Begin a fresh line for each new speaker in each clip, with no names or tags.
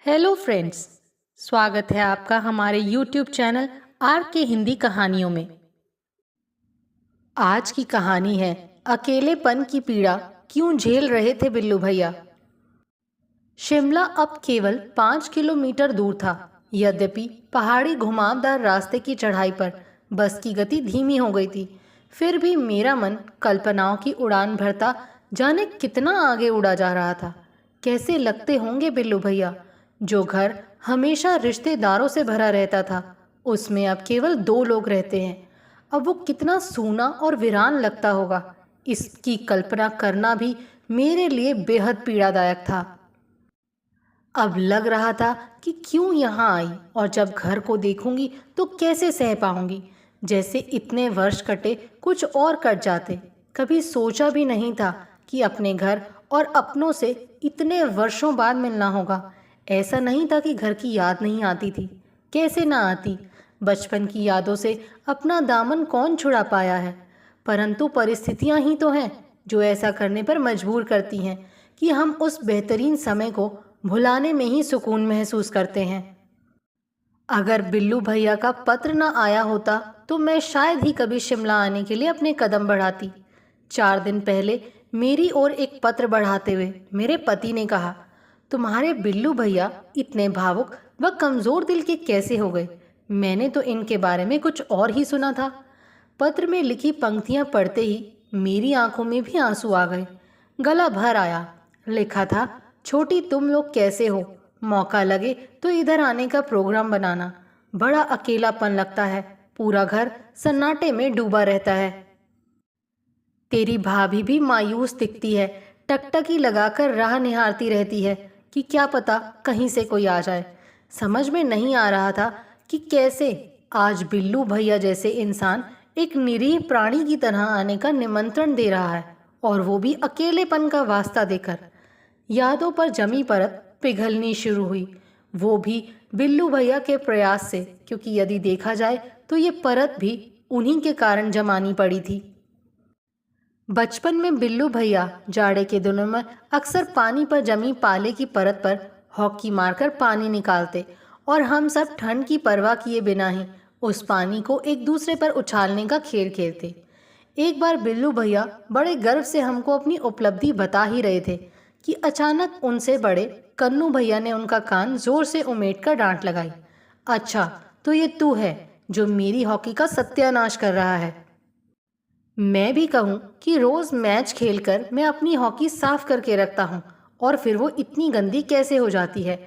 Hello friends. स्वागत है आपका हमारे यूट्यूब चैनल आर के हिंदी कहानियों में। आज की कहानी है अकेलेपन की पीड़ा क्यों झेल रहे थे बिल्लू भैया। शिमला अब केवल 5 किलोमीटर दूर था। यद्यपि पहाड़ी घुमावदार रास्ते की चढ़ाई पर बस की गति धीमी हो गई थी, फिर भी मेरा मन कल्पनाओं की उड़ान भरता जाने कितना आगे उड़ा जा रहा था। कैसे लगते होंगे बिल्लू भैया। जो घर हमेशा रिश्तेदारों से भरा रहता था, उसमें अब केवल 2 लोग रहते हैं। अब वो कितना सूना और वीरान लगता होगा, इसकी कल्पना करना भी मेरे लिए बेहद पीड़ादायक था। अब लग रहा था कि क्यों यहाँ आई, और जब घर को देखूंगी तो कैसे सह पाऊंगी। जैसे इतने वर्ष कटे कुछ और कट जाते। कभी सोचा भी नहीं था कि अपने घर और अपनों से इतने वर्षों बाद मिलना होगा। ऐसा नहीं था कि घर की याद नहीं आती थी, कैसे ना आती। बचपन की यादों से अपना दामन कौन छुड़ा पाया है, परंतु परिस्थितियां ही तो हैं जो ऐसा करने पर मजबूर करती हैं कि हम उस बेहतरीन समय को भुलाने में ही सुकून महसूस करते हैं। अगर बिल्लू भैया का पत्र ना आया होता तो मैं शायद ही कभी शिमला आने के लिए अपने कदम बढ़ाती। 4 दिन पहले मेरी ओर एक पत्र बढ़ाते हुए मेरे पति ने कहा, तुम्हारे बिल्लू भैया इतने भावुक व कमज़ोर दिल के कैसे हो गए। मैंने तो इनके बारे में कुछ और ही सुना था। पत्र में लिखी पंक्तियां पढ़ते ही मेरी आंखों में भी आंसू आ गए, गला भर आया। लिखा था, छोटी तुम लोग कैसे हो, मौका लगे तो इधर आने का प्रोग्राम बनाना। बड़ा अकेलापन लगता है, पूरा घर सन्नाटे में डूबा रहता है। तेरी भाभी भी मायूस दिखती है, टकटकी लगाकर राह निहारती रहती है कि क्या पता कहीं से कोई आ जाए। समझ में नहीं आ रहा था कि कैसे आज बिल्लू भैया जैसे इंसान एक निरीह प्राणी की तरह आने का निमंत्रण दे रहा है, और वो भी अकेलेपन का वास्ता देकर। यादों पर जमी परत पिघलनी शुरू हुई, वो भी बिल्लू भैया के प्रयास से, क्योंकि यदि देखा जाए तो ये परत भी उन्हीं के कारण जमानी पड़ी थी। बचपन में बिल्लू भैया जाड़े के दिनों में अक्सर पानी पर जमी पाले की परत पर हॉकी मारकर पानी निकालते, और हम सब ठंड की परवाह किए बिना ही उस पानी को एक दूसरे पर उछालने का खेल खेलते। एक बार बिल्लू भैया बड़े गर्व से हमको अपनी उपलब्धि बता ही रहे थे कि अचानक उनसे बड़े कन्नू भैया ने उनका कान जोर से उमेट कर डांट लगाई। अच्छा, तो ये तू है जो मेरी हॉकी का सत्यानाश कर रहा है। मैं भी कहूँ कि रोज़ मैच खेलकर मैं अपनी हॉकी साफ करके रखता हूँ, और फिर वो इतनी गंदी कैसे हो जाती है।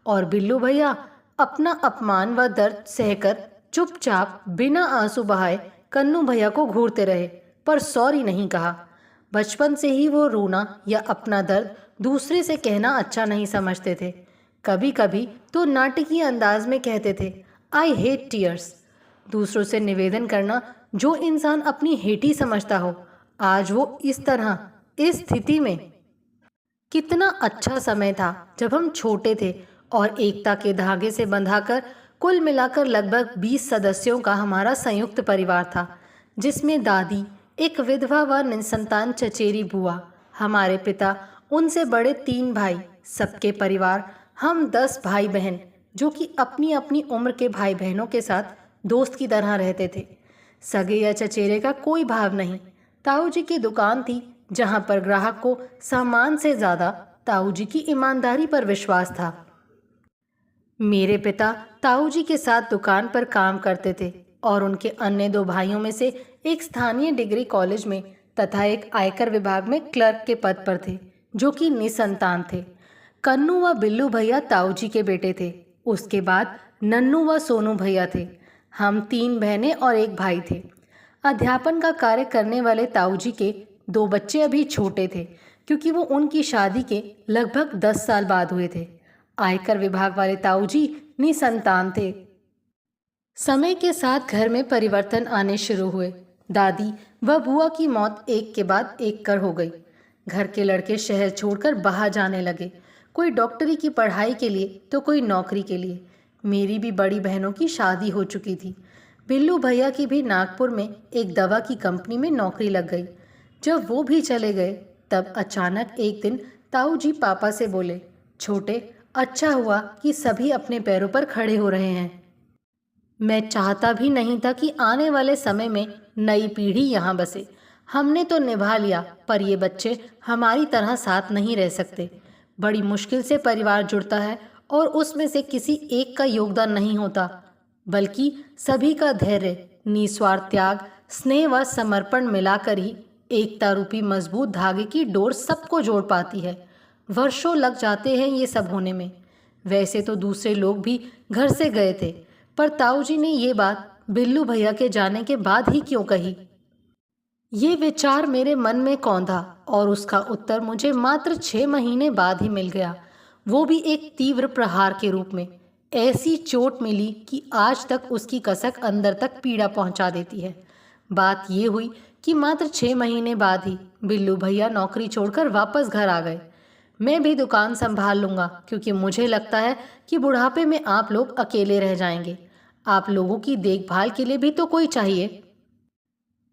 और बिल्लू भैया अपना अपमान व दर्द सहकर चुपचाप बिना आंसू बहाए कन्नू भैया को घूरते रहे, पर सॉरी नहीं कहा। बचपन से ही वो रोना या अपना दर्द दूसरे से कहना अच्छा नहीं समझते थे। कभी कभी तो नाटकीय अंदाज में कहते थे, आई हेट टीयर्स। दूसरों से निवेदन करना जो इंसान अपनी हेठी समझता हो, आज वो इस तरह इस स्थिति में। कितना अच्छा समय था जब हम छोटे थे और एकता के धागे से बंधाकर कुल मिलाकर लगभग 20 सदस्यों का हमारा संयुक्त परिवार था, जिसमें दादी, एक विधवा व निसंतान चचेरी बुआ, हमारे पिता, उनसे बड़े 3 भाई, सबके परिवार, हम 10 भाई बहन जो कि अपनी अपनी उम्र के भाई बहनों के साथ दोस्त की तरह रहते थे। सगे या चचेरे का कोई भाव नहीं। ताऊ जी की दुकान थी, जहां पर ग्राहक को सामान से ज़्यादा ताऊ जी की ईमानदारी पर विश्वास था। मेरे पिता ताऊ जी के साथ दुकान पर काम करते थे, और उनके अन्य 2 भाइयों में से एक स्थानीय डिग्री कॉलेज में तथा एक आयकर विभाग में क्लर्क के पद पर थे, जो कि निसंतान थे। कन्नू व बिल्लू भैया ताऊ जी के बेटे थे। उसके बाद नन्नू व सोनू भैया थे। हम 3 बहनें और एक भाई थे। अध्यापन का कार्य करने वाले ताऊ जी के 2 बच्चे अभी छोटे थे, क्योंकि वो उनकी शादी के लगभग 10 साल बाद हुए थे। आयकर विभाग वाले ताऊ जी निसंतान थे। समय के साथ घर में परिवर्तन आने शुरू हुए। दादी व बुआ की मौत एक के बाद एक कर हो गई। घर के लड़के शहर छोड़कर बाहर जाने लगे, कोई डॉक्टरी की पढ़ाई के लिए तो कोई नौकरी के लिए। मेरी भी बड़ी बहनों की शादी हो चुकी थी। बिल्लू भैया की भी नागपुर में एक दवा की कंपनी में नौकरी लग गई। जब वो भी चले गए, तब अचानक एक दिन ताऊ जी पापा से बोले, छोटे, अच्छा हुआ कि सभी अपने पैरों पर खड़े हो रहे हैं। मैं चाहता भी नहीं था कि आने वाले समय में नई पीढ़ी यहाँ बसे। हमने तो निभा लिया, पर ये बच्चे हमारी तरह साथ नहीं रह सकते। बड़ी मुश्किल से परिवार जुड़ता है और उसमें से किसी एक का योगदान नहीं होता, बल्कि सभी का धैर्य, निस्वार्थ त्याग, स्नेह व समर्पण मिलाकर ही एकता रूपी मजबूत धागे की डोर सबको जोड़ पाती है। वर्षों लग जाते हैं ये सब होने में। वैसे तो दूसरे लोग भी घर से गए थे, पर ताऊ जी ने ये बात बिल्लू भैया के जाने के बाद ही क्यों कही? ये विचार मेरे मन में कौंधा और उसका उत्तर मुझे मात्र 6 महीने बाद ही मिल गया, वो भी एक तीव्र प्रहार के रूप में। ऐसी चोट मिली कि आज तक उसकी कसक अंदर तक पीड़ा पहुंचा देती है। बात ये हुई कि मात्र 6 महीने बाद ही बिल्लू भैया नौकरी छोड़कर वापस घर आ गए। मैं भी दुकान संभाल लूँगा, क्योंकि मुझे लगता है कि बुढ़ापे में आप लोग अकेले रह जाएंगे। आप लोगों की देखभाल के लिए भी तो कोई चाहिए।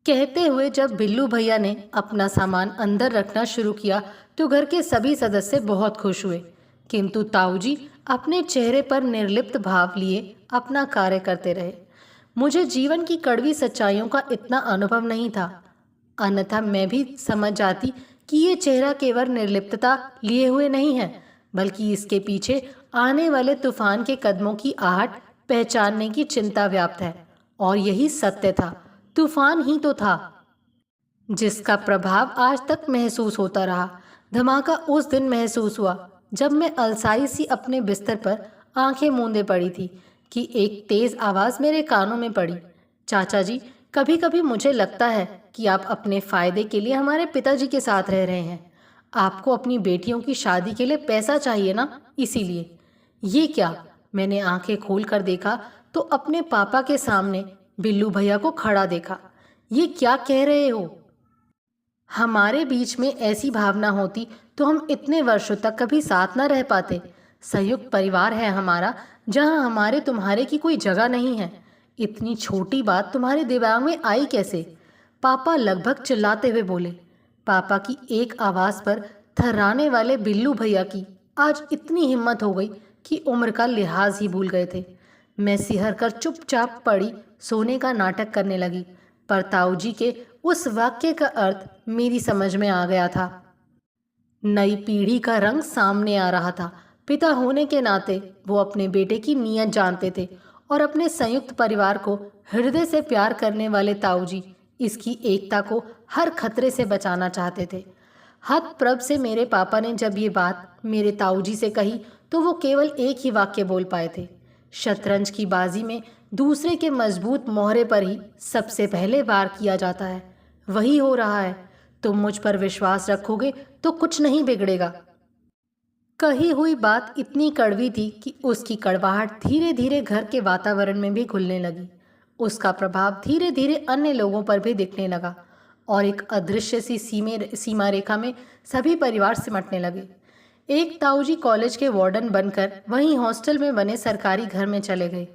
कहते हुए जब बिल्लू भैया ने अपना सामान अंदर रखना शुरू किया तो घर के सभी सदस्य बहुत खुश हुए, किंतु ताऊ जी अपने चेहरे पर निर्लिप्त भाव लिए अपना कार्य करते रहे। मुझे जीवन की कड़वी सच्चाइयों का इतना अनुभव नहीं था, अन्यथा मैं भी समझ जाती कि ये चेहरा केवल निर्लिप्तता लिए हुए नहीं है, बल्कि इसके पीछे आने वाले तूफान के कदमों की आहट पहचानने की चिंता व्याप्त है। और यही सत्य था, तूफान ही तो था जिसका प्रभाव आज तक महसूस होता रहा। धमाका उस दिन महसूस हुआ जब मैं अलसाई सी अपने बिस्तर पर आंखें मूंदे पड़ी थी कि एक तेज आवाज मेरे कानों में पड़ी। चाचा जी, कभी कभी मुझे लगता है कि आप अपने फायदे के लिए हमारे पिताजी के साथ रह रहे हैं। आपको अपनी बेटियों की शादी के लिए पैसा चाहिए ना, इसीलिए। ये क्या? मैंने आंखें खोल कर देखा तो अपने पापा के सामने बिल्लू भैया को खड़ा देखा। ये क्या कह रहे हो? हमारे बीच में ऐसी भावना होती तो हम इतने वर्षों तक कभी साथ न रह पाते। संयुक्त परिवार है हमारा, जहां हमारे तुम्हारे की कोई जगह नहीं है। इतनी छोटी बात तुम्हारे दिमाग में आई कैसे? पापा लगभग चिल्लाते हुए बोले। पापा की एक आवाज़ पर थर्राने वाले बिल्लू भैया की आज इतनी हिम्मत हो गई कि उम्र का लिहाज ही भूल गए थे। मैं सिहर कर चुपचाप पड़ी सोने का नाटक करने लगी, पर ताऊ जी के उस वाक्य का अर्थ मेरी समझ में आ गया था। नई पीढ़ी का रंग सामने आ रहा था। पिता होने के नाते वो अपने बेटे की नीयत जानते थे और अपने संयुक्त परिवार को हृदय से प्यार करने वाले ताऊ जी इसकी एकता को हर खतरे से बचाना चाहते थे। हतप्रभ से मेरे पापा ने जब ये बात मेरे ताऊ जी से कही तो वो केवल एक ही वाक्य बोल पाए थे। शतरंज की बाजी में दूसरे के मजबूत मोहरे पर ही सबसे पहले वार किया जाता है। वही हो रहा है। तुम मुझ पर विश्वास रखोगे तो कुछ नहीं बिगड़ेगा। कही हुई बात इतनी कड़वी थी कि उसकी कड़वाहट धीरे धीरे घर के वातावरण में भी घुलने लगी। उसका प्रभाव धीरे धीरे अन्य लोगों पर भी दिखने लगा और एक अदृश्य सी सीमा रेखा में सभी परिवार सिमटने लगे। एक ताऊजी कॉलेज के वार्डन बनकर वहीं हॉस्टल में बने सरकारी घर में चले गए।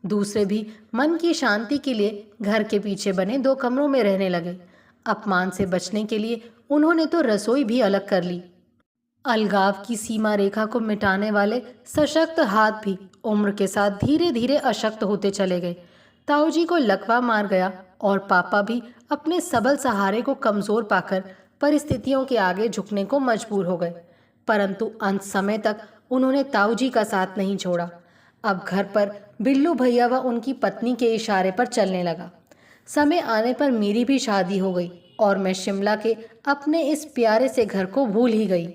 दूसरे भी मन की शांति के लिए घर के पीछे बने 2 कमरों में रहने लगे। अपमान से बचने के लिए उन्होंने तो रसोई भी अलग कर ली। अलगाव की सीमा रेखा को मिटाने वाले सशक्त हाथ भी उम्र के साथ धीरे धीरे अशक्त होते चले गए। ताऊजी को लकवा मार गया और पापा भी अपने सबल सहारे को कमजोर पाकर परिस्थितियों के आगे झुकने को मजबूर हो गए। परंतु अंत समय तक उन्होंने ताऊजी का साथ नहीं छोड़ा। अब घर पर बिल्लू भैया व उनकी पत्नी के इशारे पर चलने लगा। समय आने पर मेरी भी शादी हो गई और मैं शिमला के अपने इस प्यारे से घर को भूल ही गई।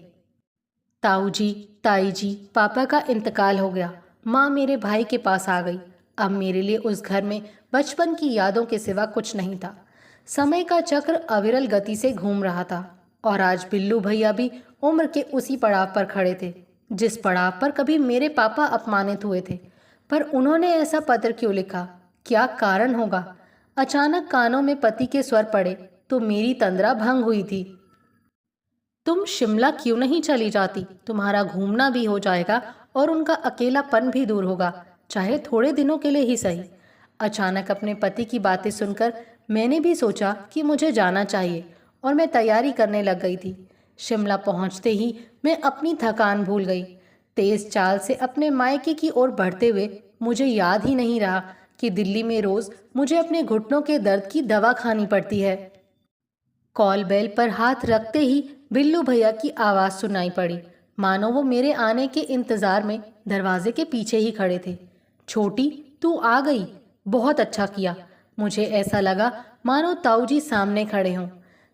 ताऊ जी, ताई जी, पापा का इंतकाल हो गया। माँ मेरे भाई के पास आ गई। अब मेरे लिए उस घर में बचपन की यादों के सिवा कुछ नहीं था। समय का चक्र अविरल गति से घूम रहा था और आज बिल्लू भैया भी उम्र के उसी पड़ाव पर खड़े थे जिस पड़ाव पर कभी मेरे पापा अपमानित हुए थे। पर उन्होंने ऐसा पत्र क्यों लिखा? क्या कारण होगा? अचानक कानों में पति के स्वर पड़े तो मेरी तंद्रा भंग हुई थी। तुम शिमला क्यों नहीं चली जाती? तुम्हारा घूमना भी हो जाएगा और उनका अकेलापन भी दूर होगा, चाहे थोड़े दिनों के लिए ही सही। अचानक अपने पति की बातें सुनकर मैंने भी सोचा कि मुझे जाना चाहिए और मैं तैयारी करने लग गई थी। शिमला पहुंचते ही मैं अपनी थकान भूल गई। तेज चाल से अपने मायके की ओर बढ़ते हुए मुझे याद ही नहीं रहा कि दिल्ली में रोज मुझे अपने घुटनों के दर्द की दवा खानी पड़ती है। कॉल बेल पर हाथ रखते ही बिल्लू भैया की आवाज सुनाई पड़ी, मानो वो मेरे आने के इंतजार में दरवाजे के पीछे ही खड़े थे। छोटी, तू आ गई, बहुत अच्छा किया। मुझे ऐसा लगा मानो ताऊ जी सामने खड़े हों।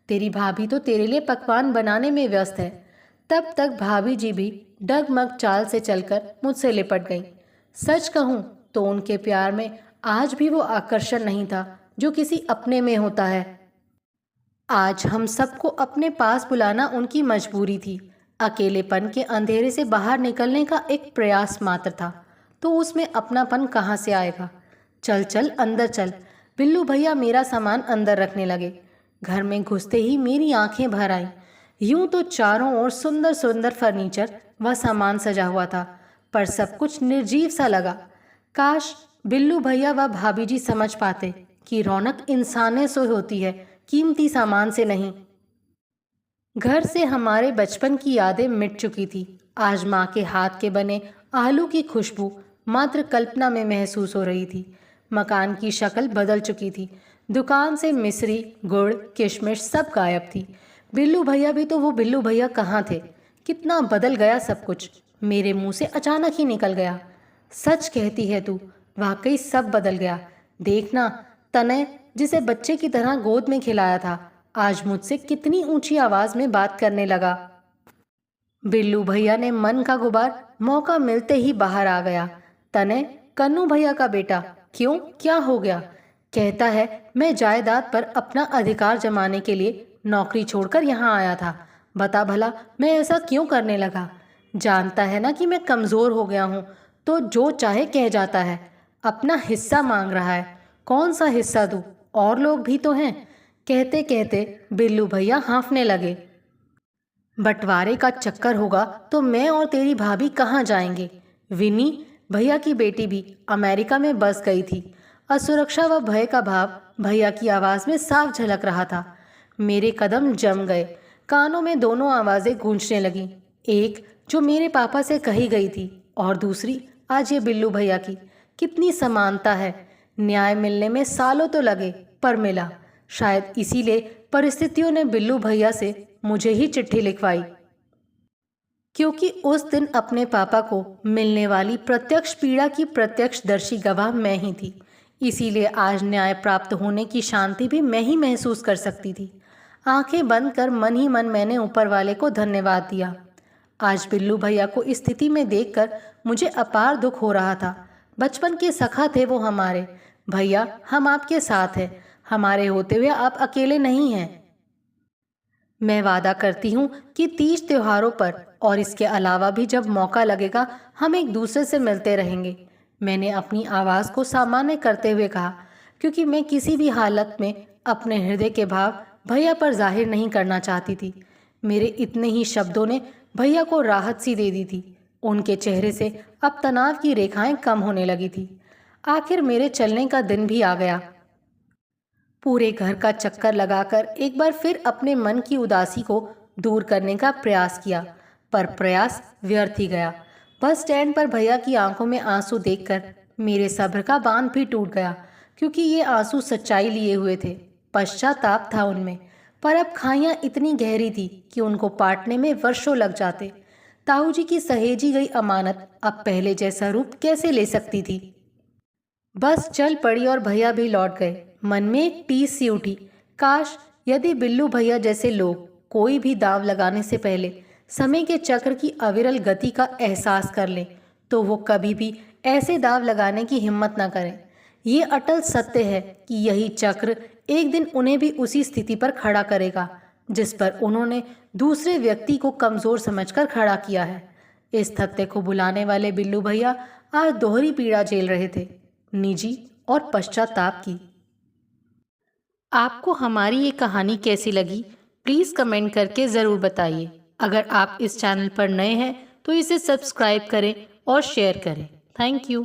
तेरी भाभी तो तेरे लिए पकवान बनाने में व्यस्त है। तब तक भाभी जी भी डगमग चाल से चलकर मुझसे लिपट गईं। सच कहूँ तो उनके प्यार में आज भी वो आकर्षण नहीं था जो किसी अपने में होता है। आज हम सबको अपने पास बुलाना उनकी मजबूरी थी। अकेलेपन के अंधेरे से बाहर निकलने का एक प्रयास मात्र था, तो उसमें अपनापन कहाँ से आएगा। चल चल अंदर चल। बिल्लू भैया मेरा सामान अंदर रखने लगे। घर में घुसते ही मेरी आंखें भर आईं। यूं तो चारों ओर सुंदर सुंदर फर्नीचर व सामान सजा हुआ था, पर सब कुछ निर्जीव सा लगा। काश बिल्लू भैया व भाभी जी समझ पाते कि रौनक इंसाने से होती है, कीमती सामान से नहीं। घर से हमारे बचपन की यादें मिट चुकी थी। आज माँ के हाथ के बने आलू की खुशबू मात्र कल्पना में महसूस हो रही थी। मकान की शक्ल बदल चुकी थी। दुकान से मिश्री, गुड़, किशमिश सब गायब थी। बिल्लू भैया भी तो वो बिल्लू भैया कहाँ थे। कितना बदल गया सब कुछ। मेरे मुंह से अचानक ही निकल गया, सच कहती है तू, वाकई सब बदल गया। देखना, तनय जिसे बच्चे की तरह गोद में खिलाया था, आज मुझसे कितनी ऊंची आवाज में बात करने लगा। बिल्लू भैया ने मन का गुबार मौका मिलते ही बाहर आ गया। तनय कन्नू भैया का बेटा, क्यों, क्या हो गया? कहता है मैं जायदाद पर अपना अधिकार जमाने के लिए नौकरी छोड़कर यहाँ आया था। बता भला मैं ऐसा क्यों करने लगा? जानता है ना कि मैं कमज़ोर हो गया हूँ, तो जो चाहे कह जाता है। अपना हिस्सा मांग रहा है। कौन सा हिस्सा दूँ? और लोग भी तो हैं। कहते कहते बिल्लू भैया हाँफने लगे। बंटवारे का चक्कर होगा तो मैं और तेरी भाभी कहाँ जाएंगे? विनी भैया की बेटी भी अमेरिका में बस गई थी। असुरक्षा व भय का भाव भैया की आवाज़ में साफ झलक रहा था। मेरे कदम जम गए। कानों में दोनों आवाज़ें गूंजने लगीं। एक जो मेरे पापा से कही गई थी और दूसरी आज ये बिल्लू भैया की। कितनी समानता है। न्याय मिलने में सालों तो लगे, पर मिला। शायद इसीलिए परिस्थितियों ने बिल्लू भैया से मुझे ही चिट्ठी लिखवाई, क्योंकि उस दिन अपने पापा को मिलने वाली प्रत्यक्ष पीड़ा की प्रत्यक्षदर्शी गवाह मैं ही थी। इसीलिए आज न्याय प्राप्त होने की शांति भी मैं ही महसूस कर सकती थी। आंखें बंद कर मन ही मन मैंने ऊपर वाले को धन्यवाद दिया। आज बिल्लू भैया को इस स्थिति में देखकर मुझे अपार दुख हो रहा था। बचपन के सखा थे वो हमारे। भैया, हम आपके साथ हैं। हमारे होते हुए आप अकेले नहीं हैं। मैं वादा करती हूँ कि तीज त्योहारों पर और इसके अलावा भी जब मौका लगेगा हम एक दूसरे से मिलते रहेंगे। मैंने अपनी आवाज़ को सामान्य करते हुए कहा, क्योंकि मैं किसी भी हालत में अपने हृदय के भाव भैया पर जाहिर नहीं करना चाहती थी। मेरे इतने ही शब्दों ने भैया को राहत सी दे दी थी। उनके चेहरे से अब तनाव की रेखाएं कम होने लगी थी। आखिर मेरे चलने का दिन भी आ गया। पूरे घर का चक्कर लगाकर एक बार फिर अपने मन की उदासी को दूर करने का प्रयास किया, पर प्रयास व्यर्थ ही गया। बस स्टैंड पर भैया की आंखों में आंसू देखकर मेरे सब्र का बांध भी टूट गया, क्योंकि ये आंसू सच्चाई लिए हुए थे। पश्चाताप था उनमें, पर अब खाइयाँ इतनी गहरी थी कि उनको पाटने में वर्षों लग जाते। ताऊ जी की सहेजी गई अमानत अब पहले जैसा रूप कैसे ले सकती थी। बस चल पड़ी और भैया भी लौट गए। मन में एक टीस सी उठी, काश यदि बिल्लू भैया जैसे लोग कोई भी दांव लगाने से पहले समय के चक्र की अविरल गति का एहसास कर लें, तो वो कभी भी ऐसे दांव लगाने की हिम्मत ना करें। ये अटल सत्य है कि यही चक्र एक दिन उन्हें भी उसी स्थिति पर खड़ा करेगा जिस पर उन्होंने दूसरे व्यक्ति को कमज़ोर समझकर खड़ा किया है। इस तथ्य को बुलाने वाले बिल्लू भैया आज दोहरी पीड़ा झेल रहे थे, निजी और पश्चाताप की। आपको हमारी ये कहानी कैसी लगी, प्लीज़ कमेंट करके ज़रूर बताइए। अगर आप इस चैनल पर नए हैं तो इसे सब्सक्राइब करें और शेयर करें। Thank you.